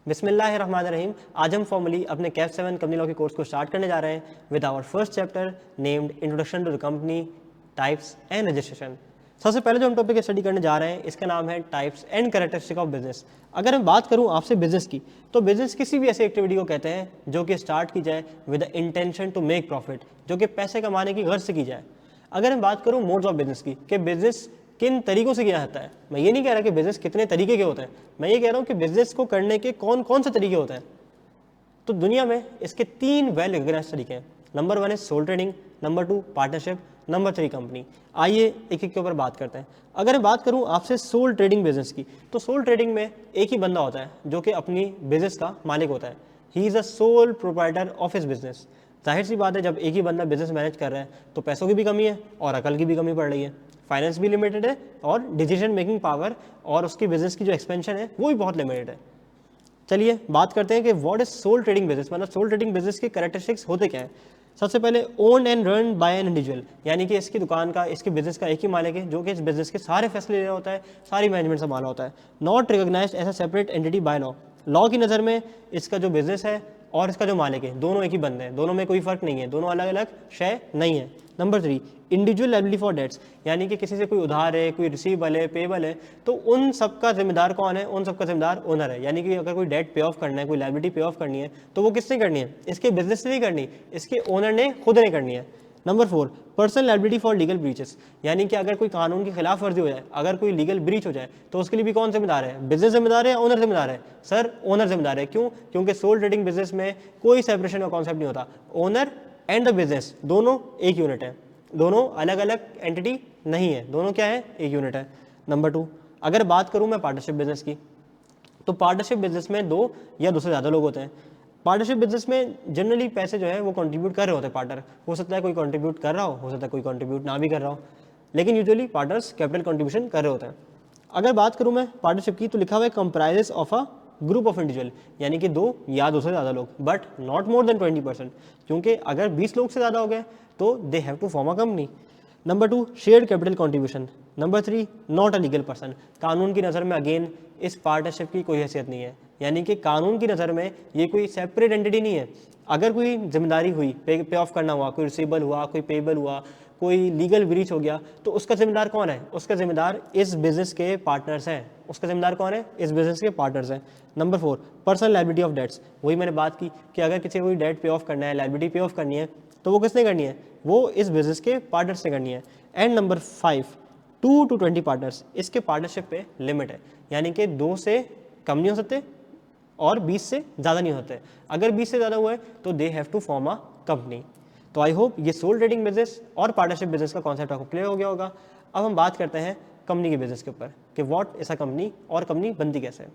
बिस्मिल्लाहिर्रहमानिर्रहीम। आज हम फॉर्मली अपने कैफ 7 कंपनी लॉ के कोर्स को स्टार्ट करने जा रहे हैं with our first chapter named introduction to the company types and registration. सबसे पहले जो हम टॉपिक स्टडी करने जा रहे हैं इसका नाम है types and characteristic of business. अगर मैं बात करूं आपसे बिजनेस की, तो बिजनेस किसी भी ऐसी एक्टिविटी को कहते हैं जो कि स्टार्ट की जाए with the intention to make profit, जो कि पैसे कमाने की गर्ज से की जाए। अगर मैं बात करूं मोड्स ऑफ बिजनेस की कि बिजनेस किन तरीकों से किया जाता है, मैं ये नहीं कह रहा कि बिजनेस कितने तरीके के होते हैं, मैं ये कह रहा हूँ कि बिजनेस को करने के कौन कौन से तरीके होते हैं। तो दुनिया में इसके 3 वेल रिकग्नाइज्ड तरीके हैं। नंबर 1 है sole trading, number 2 partnership, number 3 company. आइए एक एक के ऊपर बात करते हैं। अगर मैं बात करूं आपसे सोल ट्रेडिंग बिजनेस की, तो सोल ट्रेडिंग में एक ही बंदा होता है जो कि अपनी बिजनेस का मालिक होता है। He is a sole proprietor of his business. जाहिर सी बात है, जब एक ही बंदा बिजनेस मैनेज कर रहा है तो पैसों की भी कमी है और अकल की भी कमी पड़ रही है, फाइनेंस भी लिमिटेड है और डिसीजन मेकिंग पावर और उसकी बिजनेस की जो एक्सपेंशन है वो भी बहुत लिमिटेड है। चलिए बात करते हैं कि what is sole trading business, मतलब सोल ट्रेडिंग बिजनेस के कैरेक्टरिस्टिक्स होते क्या है। सबसे पहले own and run by an individual, यानी कि इसकी दुकान का, इसके बिजनेस का एक ही मालिक है जो कि इस बिजनेस के सारे फैसले ले रहा होता है, सारी मैनेजमेंट संभाला होता है। Not recognised as a separate entity by law. Law की नज़र में इसका जो बिजनेस है और इसका जो मालिक है दोनों एक ही बंदे हैं, दोनों में कोई फर्क नहीं है, दोनों अलग अलग शय नहीं है। Number 3 individual liability for debts, यानी कि किसी से कोई उधार है, कोई रिसीवेबल है, पेबल है, तो उन सबका जिम्मेदार कौन है, उन सबका जिम्मेदार ओनर है। यानी कि अगर कोई डेट पे ऑफ करना है, कोई लायबिलिटी पे ऑफ करनी है, तो वो किसने करनी है, इसके बिजनेस से नहीं करनी, इसके ओनर ने खुद ने करनी है। Number 4 personal liability for legal breaches, यानी कि अगर कोई कानून की खिलाफ वर्जी हो जाए, अगर कोई लीगल ब्रीच हो जाए, तो उसके लिए भी कौन जिम्मेदार है, बिजनेस जिम्मेदार है या ओनर जिम्मेदार है। सर ओनर जिम्मेदार है। क्यों? क्योंकि सोल ट्रेडिंग बिजनेस में कोई सेपरेशन का कॉन्सेप्ट नहीं होता। ओनर एंड द बिजनेस दोनों एक यूनिट है, दोनों अलग अलग एंटिटी नहीं है, दोनों क्या है, एक यूनिट है। नंबर 2 अगर बात करूं मैं पार्टनरशिप बिजनेस की, तो पार्टनरशिप बिजनेस में 2 या 2 से ज़्यादा लोग होते हैं। पार्टनरशिप बिजनेस में जनरली पैसे जो है वो कंट्रीब्यूट कर रहे होते हैं पार्टनर। हो सकता है कोई कंट्रीब्यूट कर रहा हो सकता है कोई कंट्रीब्यूट ना भी कर रहा हो, लेकिन यूजुअली पार्टनर्स कैपिटल कंट्रीब्यूशन कर रहे होते हैं। अगर बात करूं मैं पार्टनरशिप की, तो लिखा हुआ है comprises of a group of individual, यानी कि 2 या 2 से ज़्यादा लोग, बट नॉट मोर देन 20%, क्योंकि अगर 20 लोग से ज़्यादा हो गए तो they have to form a company. Number 2 shared capital contribution. Number 3 not a legal person. कानून की नज़र में अगेन इस पार्टनरशिप की कोई हैसियत नहीं है, यानी कि कानून की नज़र में ये कोई सेपरेट एंटिटी नहीं है। अगर कोई जिम्मेदारी हुई, पे ऑफ करना हुआ, कोई रिसीवेबल हुआ, कोई पेबल हुआ, कोई लीगल ब्रीच हो गया, तो उसका जिम्मेदार कौन है, उसका जिम्मेदार इस बिजनेस के पार्टनर्स हैं। उसका जिम्मेदार कौन है, इस बिजनेस के पार्टनर्स हैं। Number 4 personal liability of debts. वही मैंने बात की कि अगर किसी को कोई डेट पे ऑफ करना है, लायबिलिटी पे ऑफ करनी है, तो वो किसने करनी है, वो इस बिजनेस के पार्टनर्स ने करनी है। And number 5 2 to 20 partners. इसके पार्टनरशिप पे लिमिट है, यानी कि 2 से कम नहीं हो सकते और 20 से ज़्यादा नहीं होते। अगर 20 से ज़्यादा हुआ है तो they have to form a company. तो आई होप ये सोल ट्रेडिंग बिजनेस और पार्टनरशिप बिजनेस का कॉन्सेप्ट आपको क्लियर हो गया होगा। अब हम बात करते हैं कंपनी के बिजनेस के ऊपर कि व्हाट इज अ कंपनी और कंपनी बनती कैसे है।